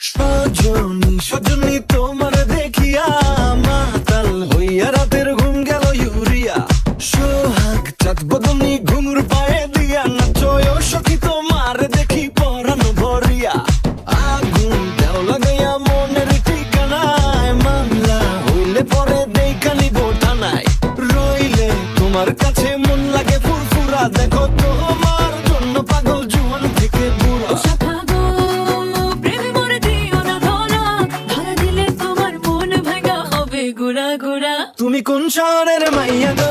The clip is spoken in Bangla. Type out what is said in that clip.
সজনী সজনী তোমার দেখিয়া মাতাল হইয়া রাতের ঘুম গেল ইউরিয়া। সোহাগ চাঁদ বদনী ঘুঙুর পায়ে দিয়া নাচয় সখী তোমার দেখি পরানো ভরিয়া। আগুন দেও লাগাইয়া মনের ঠিকানায় মামলা হইলে পরে দেখানি বোটানায়। রইলে তোমার কাছে মন লাগে ফুরফুরা দেখো তোমার জন্য পাগল জুয়ান থেকে বুড়া। গুড়া গুড়া তুমি কোন শহরের মাইয়া গো